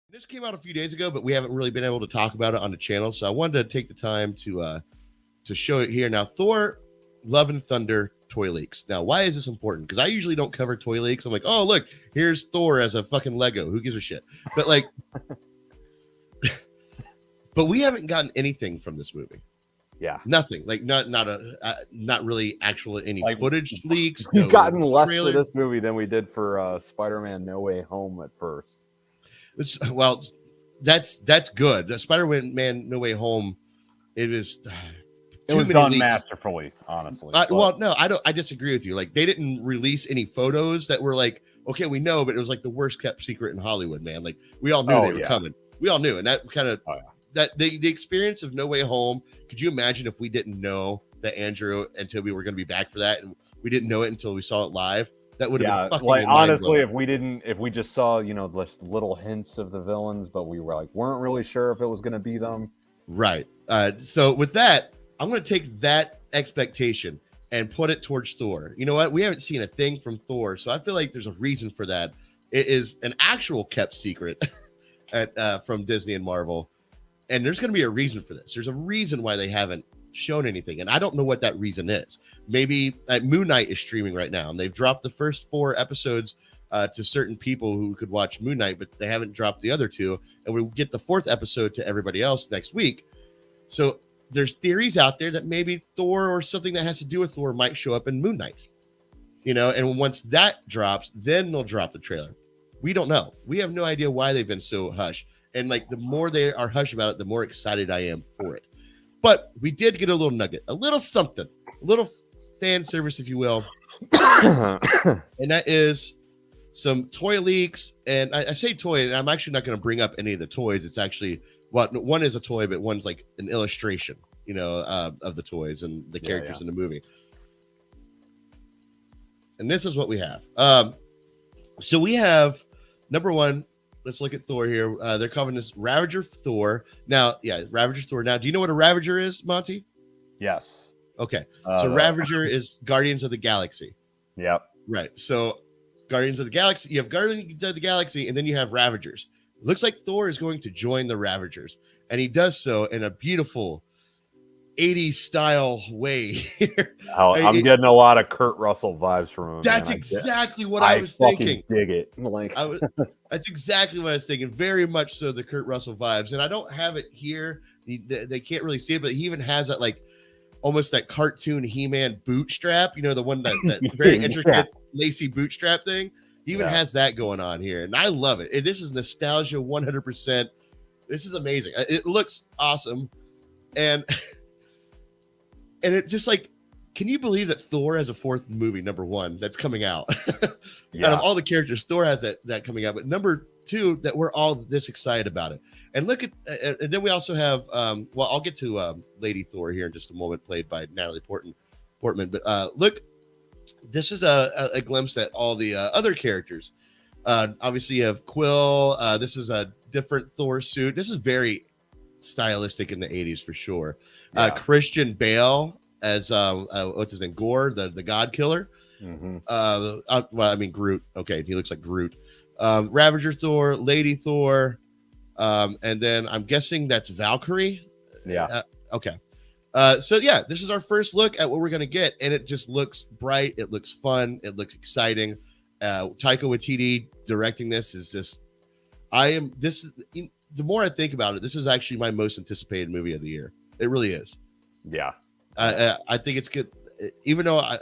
This came out a few days ago, but we haven't really been able to talk about it on the channel. So I wanted to take the time to show it here. Now, Thor, Love and Thunder toy leaks. Now, why is this important? Because I usually don't cover toy leaks. I'm like, oh, look, here's Thor as a fucking Lego. Who gives a shit? But like, but we haven't gotten anything from this movie. Yeah, nothing. Like not really actual any like, footage leaks. We've gotten less for this movie than we did for Spider-Man: No Way Home at first. Well, that's good. Spider-Man: No Way Home. It was. It was done leaks. Masterfully, honestly. Well, no, I don't. I disagree with you. Like they didn't release any photos that were like, okay, we know, but it was like the worst kept secret in Hollywood, man. Like we all knew they were coming. We all knew, and that kind of that the experience of No Way Home. Could you imagine if we didn't know that Andrew and Toby were going to be back for that, and we didn't know it until we saw it live? That would have been fucking like honestly, if we just saw just little hints of the villains, but we weren't really sure if it was going to be them. Right. So with that. I'm going to take that expectation and put it towards Thor. You know what? We haven't seen a thing from Thor, so I feel like there's a reason for that. It is an actual kept secret from Disney and Marvel, and there's going to be a reason for this. There's a reason why they haven't shown anything, and I don't know what that reason is. Maybe Moon Knight is streaming right now, and they've dropped the first 4 episodes to certain people who could watch Moon Knight, but they haven't dropped the other 2, and we'll get the 4th episode to everybody else next week. So there's theories out there that maybe Thor or something that has to do with Thor might show up in Moon Knight, and once that drops, then they'll drop the trailer. We don't know. We have no idea why they've been so hush. And like the more they are hush about it, the more excited I am for it. But we did get a little nugget, a little something, a little fan service, if you will. And that is some toy leaks. And I say toy, and I'm actually not going to bring up any of the toys. It's actually one is a toy, but one's like an illustration, of the toys and the characters in the movie. And this is what we have. So we have number 1. Let's look at Thor here. They're calling this Ravager Thor. Now, Ravager Thor. Now, do you know what a Ravager is, Monte? Yes. Okay. So Ravager is Guardians of the Galaxy. Yep. Right. So Guardians of the Galaxy. You have Guardians of the Galaxy, and then you have Ravagers. It looks like Thor is going to join the Ravagers, and he does so in a beautiful 80s style way here. I'm getting a lot of Kurt Russell vibes from him. That's exactly what I was thinking. Dig it. That's exactly what I was thinking. Very much so the Kurt Russell vibes. And I don't have it here. They can't really see it, but he even has that like almost that cartoon He-Man bootstrap, the one that very intricate lacy bootstrap thing. He even has that going on here. And I love it. This is nostalgia 100%. This is amazing. It looks awesome. And it just like, can you believe that Thor has a 4th movie, number 1, that's coming out? Out of all the characters, Thor has that coming out. But number 2, that we're all this excited about it. And look at, and then we also have, I'll get to Lady Thor here in just a moment, played by Natalie Portman. But look, this is a glimpse at all the other characters. Obviously, you have Quill. This is a different Thor suit. This is very stylistic in the 80s for sure. Christian Bale as what's his name, Gore, the God Killer. Groot. Okay, he looks like Groot. Ravager Thor, Lady Thor, and then I'm guessing that's Valkyrie. Okay. This is our first look at what we're gonna get, and it just looks bright. It looks fun. It looks exciting. Taika Waititi directing this is just. The more I think about it, this is actually my most anticipated movie of the year. It really is. Yeah. I think it's good. Even though I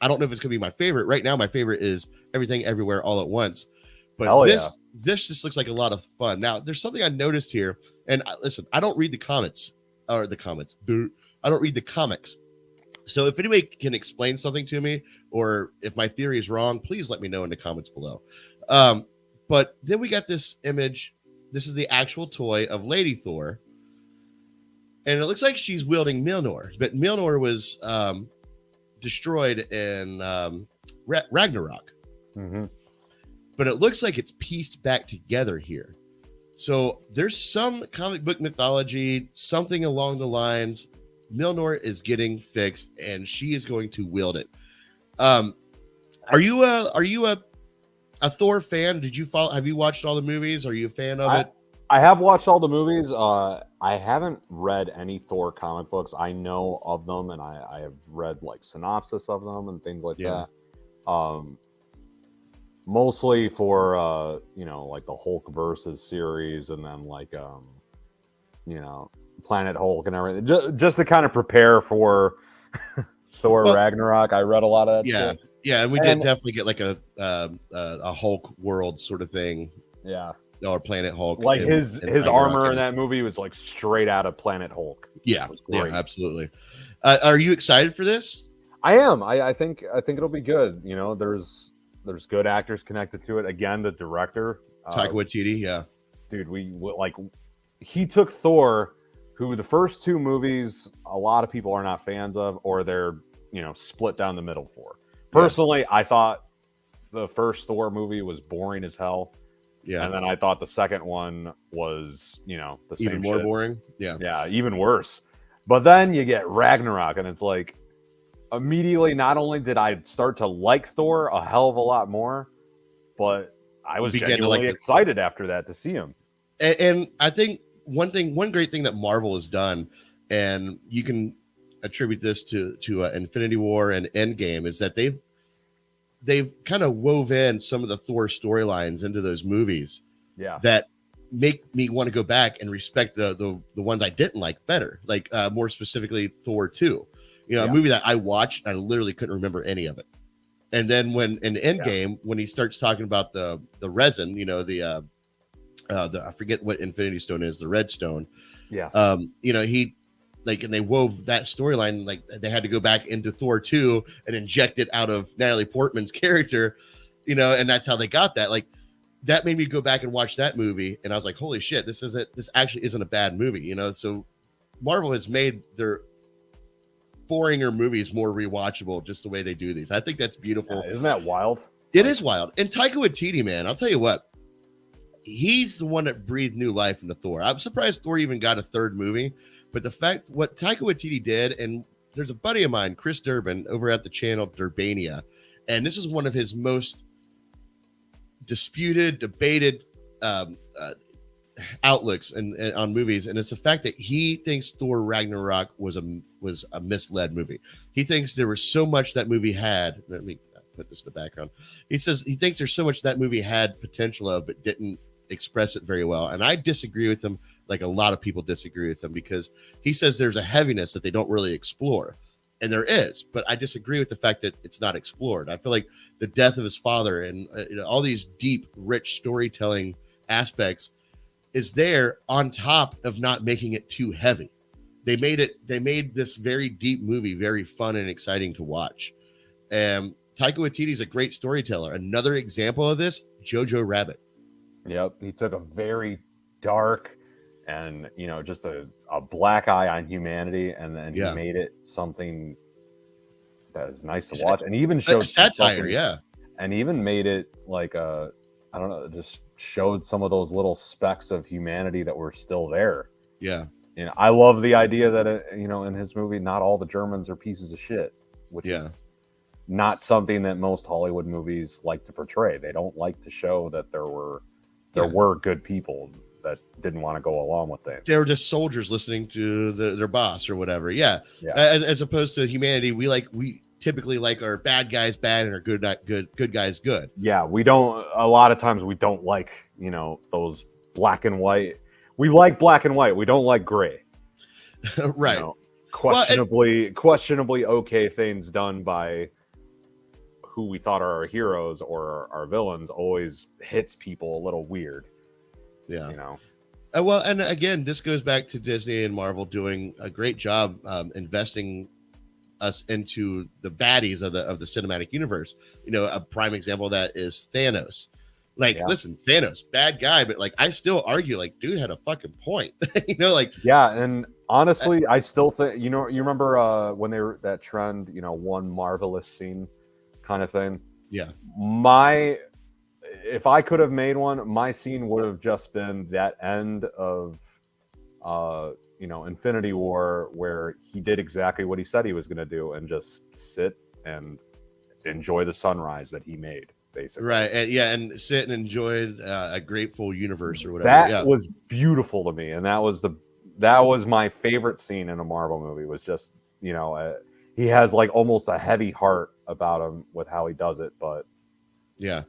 don't know if it's gonna be my favorite right now. My favorite is Everything Everywhere All at Once. But this just looks like a lot of fun. Now, there's something I noticed here, and listen, I don't read the comments or the comments. I don't read the comics. So if anybody can explain something to me, or if my theory is wrong, please let me know in the comments below. But then we got this image. This is the actual toy of Lady Thor. And it looks like she's wielding Mjolnir. But Mjolnir was destroyed in Ragnarok. But it looks like it's pieced back together here. So there's some comic book mythology, something along the lines. Mjolnir is getting fixed, and she is going to wield it. Are you a Thor fan? Did you follow? Have you watched all the movies? Are you a fan of it? I have watched all the movies. I haven't read any Thor comic books. I know of them, and I have read like synopsis of them and things like that. Mostly for like the Hulk versus series, and then like Planet Hulk and everything, just to kind of prepare for Thor Ragnarok. I read a lot of that. Shit. Yeah, and we did definitely get like a Hulk world sort of thing. Yeah. Or Planet Hulk. Like his armor in that movie was like straight out of Planet Hulk. Yeah, absolutely. Are you excited for this? I am. I think it'll be good. There's good actors connected to it. Again, the director, Taika Waititi. Yeah, dude, he took Thor, who the first two movies a lot of people are not fans of, or they're split down the middle for. Personally, I thought the first Thor movie was boring as hell. Yeah, and then I thought the second one was, the same even more boring. Yeah, even worse. But then you get Ragnarok, and it's like immediately. Not only did I start to like Thor a hell of a lot more, but I was genuinely excited after that to see him. And I think one great thing that Marvel has done, and you can attribute this to Infinity War and Endgame, is that they've kind of wove in some of the Thor storylines into those movies that make me want to go back and respect the ones I didn't like better. Like more specifically Thor 2, a movie that I watched and I literally couldn't remember any of it. And then when in Endgame, when he starts talking about the resin, the I forget what Infinity Stone is, the Red Stone. Yeah. He and they wove that storyline, like they had to go back into Thor 2 and inject it out of Natalie Portman's character, and that's how they got that. Like that made me go back and watch that movie, and I was like, holy shit, this actually isn't a bad movie, So Marvel has made their boringer movies more rewatchable just the way they do these. I think that's beautiful. Yeah, isn't that wild? It is wild. And Taika Waititi, man, I'll tell you what, he's the one that breathed new life into Thor. I'm surprised Thor even got a third movie. But the fact what Taika Waititi did, and there's a buddy of mine, Chris Durbin, over at the channel Durbania, and this is one of his most debated outlooks on movies, and it's the fact that he thinks Thor Ragnarok was a misled movie. He thinks there was so much that movie had. Let me put this in the background. He says he thinks there's so much that movie had potential of, but didn't express it very well, and I disagree with him. Like a lot of people disagree with him because he says there's a heaviness that they don't really explore. And there is, but I disagree with the fact that it's not explored. I feel like the death of his father and all these deep, rich storytelling aspects is there on top of not making it too heavy. They made this very deep movie very fun and exciting to watch. Taika Waititi is a great storyteller. Another example of this, Jojo Rabbit. Yep, he took a very dark and just a black eye on humanity, and then he made it something that is nice to watch, and even showed satire, and even made it like I don't know, just showed some of those little specks of humanity that were still there. Yeah, I love the idea that in his movie, not all the Germans are pieces of shit, which is not something that most Hollywood movies like to portray. They don't like to show that there were good people that didn't want to go along with things. They were just soldiers listening to their boss or whatever. Yeah. As opposed to humanity, we typically like our bad guys bad and our good guys good. Yeah, a lot of times we don't like, those black and white. We like black and white. We don't like gray. Right. Questionably okay things done by who we thought are our heroes or our villains always hits people a little weird. Yeah. Well, and again, this goes back to Disney and Marvel doing a great job investing us into the baddies of the cinematic universe. A prime example of that is Thanos. Listen, Thanos, bad guy, but I still argue, dude had a fucking point. And honestly, I still think you remember when they were that trend, one marvelous scene kind of thing. Yeah. If I could have made one, my scene would have just been that end of, Infinity War, where he did exactly what he said he was going to do and just sit and enjoy the sunrise that he made. basically. Right. And sit and enjoy a grateful universe or whatever. That Yeah. was beautiful to me, and that was my favorite scene in a Marvel movie. Was just he has like almost a heavy heart about him with how he does it, but yeah,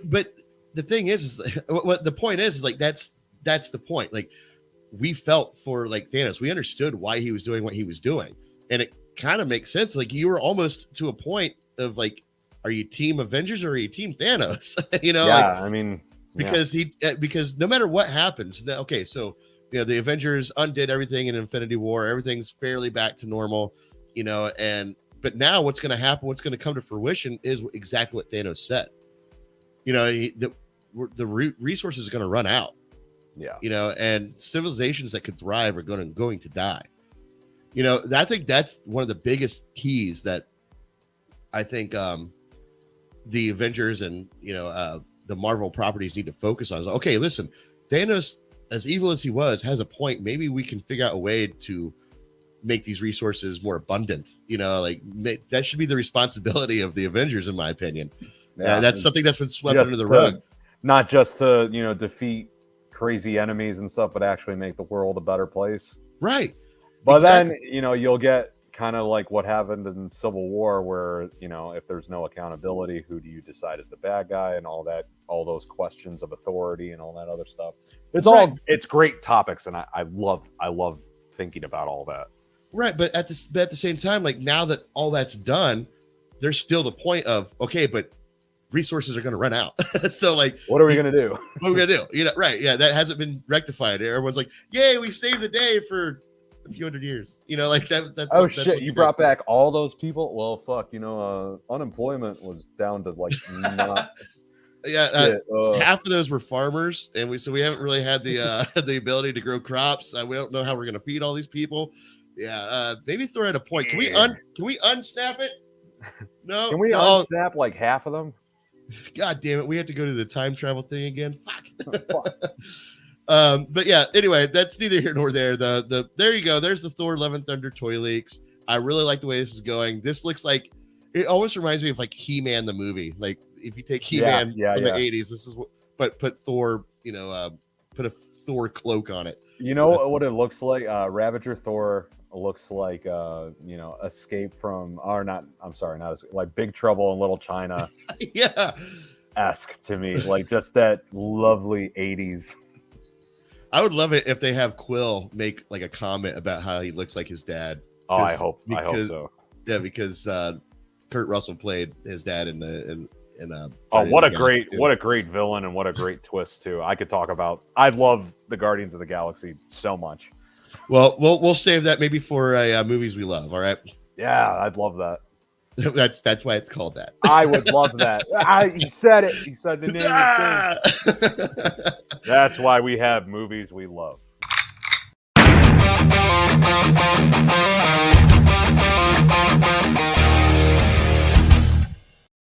but the thing is what the point is like that's the point. Like we felt for like Thanos, we understood why he was doing what he was doing, and it kind of makes sense. Like you were almost to a point of like, are you team Avengers or are you team Thanos? I mean, because no matter what happens, okay, so the Avengers undid everything in Infinity War, everything's fairly back to normal, but now what's going to happen, what's going to come to fruition is exactly what Thanos said. The resources are going to run out. Yeah. And civilizations that could thrive are going to die. I think that's one of the biggest keys that I think the Avengers and the Marvel properties need to focus on. Is okay, listen, Thanos, as evil as he was, has a point. Maybe we can figure out a way to make these resources more abundant. That should be the responsibility of the Avengers, in my opinion. Yeah, that's something that's been swept under the rug. Not just to defeat crazy enemies and stuff, but actually make the world a better place. Right. But exactly. Then you'll get kind of like what happened in Civil War, where if there's no accountability, who do you decide is the bad guy, and all those questions of authority and all that other stuff. It's great topics, and I love thinking about all that. Right, but at the same time, like now that all that's done, there's still the point of okay, but resources are going to run out. So like, what are we going to do? What are we going to do? Right? Yeah, that hasn't been rectified. Everyone's like, "Yay, we saved the day for a few hundred years." Like that. That's shit! You brought back all those people. Well, fuck. Unemployment was down to like not. Yeah, half of those were farmers, and we haven't really had the the ability to grow crops. We don't know how we're going to feed all these people. Yeah, maybe Thor had a point. Can we unsnap it? No. Can we unsnap like half of them? God damn it! We have to go to the time travel thing again. Fuck. But yeah. Anyway, that's neither here nor there. There you go. There's the Thor: Love and Thunder toy leaks. I really like the way this is going. This looks like it almost reminds me of like He-Man the movie. Like if you take He-Man from the 80s, this is but put Thor. Put a Thor cloak on it. What it looks like? Ravager Thor looks like Escape from like Big Trouble in Little China. Yeah. Esque to me, like just that lovely 80s. I would love it if they have Quill make like a comment about how he looks like his dad. Oh, I hope so. Yeah, because Kurt Russell played his dad in what a great villain, and what a great twist too. I love the Guardians of the Galaxy so much. Well, we'll save that maybe for movies we love. All right. Yeah, I'd love that. That's why it's called that. I would love that. He said it. He said the name of the thing. That's why we have movies we love.